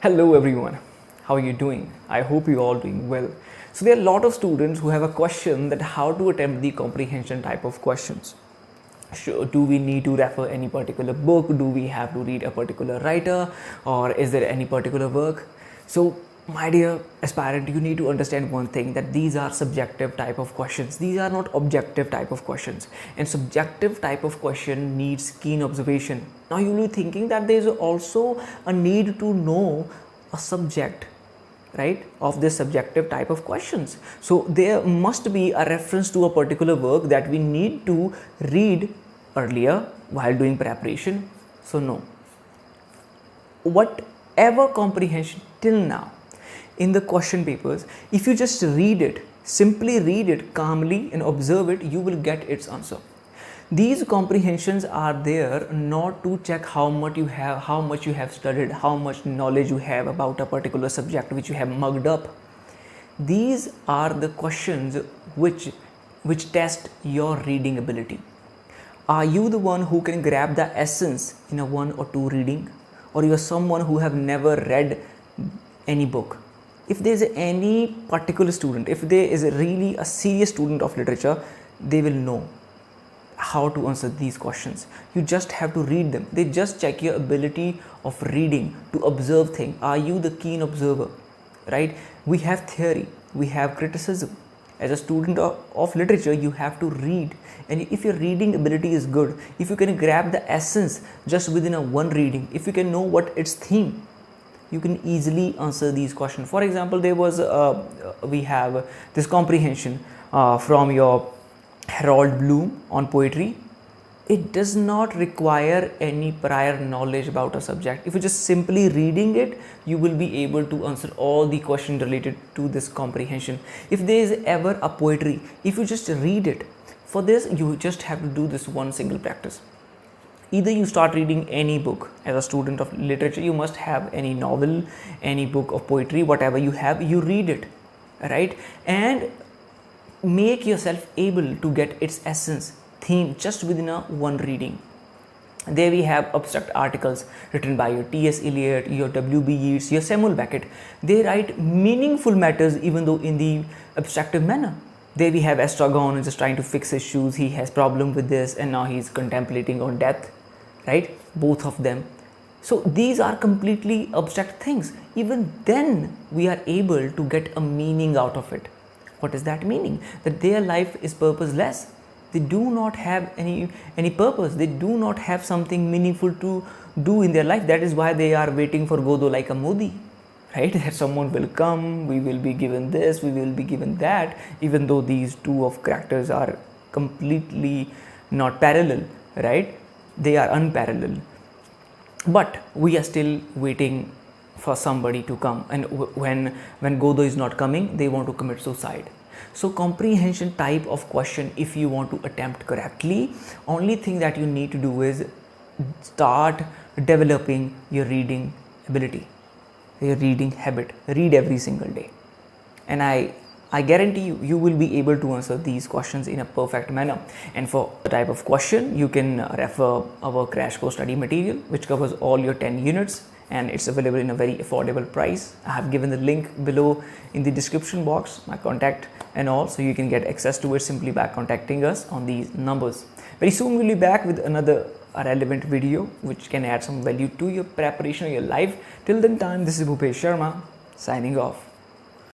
Hello everyone, how are you doing? I hope you all doing well. So there are a lot of students who have a question that how to attempt the comprehension type of questions. Do we need to refer any particular book? Do we have to read a particular writer, or is there any particular work? So my dear aspirant, you need to understand one thing, that these are subjective type of questions. These are not objective type of questions, and subjective type of question needs keen observation. Now you will be thinking that there is also a need to know a subject, right, of this subjective type of questions. So there must be a reference to a particular work that we need to read earlier while doing preparation. So no, whatever comprehension till now in the question papers, if you just read it, simply read it calmly and observe it, you will get its answer. These comprehensions are there not to check how much you have studied, how much knowledge you have about a particular subject which you have mugged up. These are the questions which test your reading ability. Are you the one who can grab the essence in a one or two reading, or you are someone who have never read any book? If there is any particular student, if there is really a serious student of literature, they will know how to answer these questions. You just have to read them. They just check your ability of reading, to observe things. Are you the keen observer, right? We have theory, we have criticism. As a student of literature, you have to read, and if your reading ability is good, if you can grab the essence just within a one reading, if you can know what its theme, you can easily answer these questions. For example, there was we have this comprehension from your Harold Bloom on poetry. It does not require any prior knowledge about a subject. If you're just simply reading it, you will be able to answer all the questions related to this comprehension. If there is ever a poetry, if you just read it, for this you just have to do this one single practice. Either you start reading any book. As a student of literature, you must have any novel, any book of poetry, whatever you have, you read it, right? And make yourself able to get its essence, theme, just within a one reading. There we have abstract articles written by your T.S. Eliot, your W.B. Yeats, your Samuel Beckett. They write meaningful matters even though in the abstractive manner. There we have Estragon just trying to fix his shoes. He has problem with this and now he's contemplating on death, right? Both of them. So these are completely abstract things. Even then we are able to get a meaning out of it. What is that meaning? That their life is purposeless. They do not have any purpose. They do not have something meaningful to do in their life. That is why they are waiting for Godot like a Modi, right? That someone will come, we will be given this, we will be given that, even though these two of characters are completely not parallel, right? They are unparalleled. But we are still waiting for somebody to come, and when Godot is not coming, they want to commit suicide. So comprehension type of question, if you want to attempt correctly, only thing that you need to do is start developing your reading ability, your reading habit. Read every single day, and I guarantee you will be able to answer these questions in a perfect manner. And for the type of question, you can refer our crash course study material, which covers all your 10 units, and it's available in a very affordable price. I have given the link below in the description box, my contact and all, so you can get access to it simply by contacting us on these numbers. Very soon we'll be back with another relevant video which can add some value to your preparation or your life. Till then time, this is Bhupesh Sharma signing off.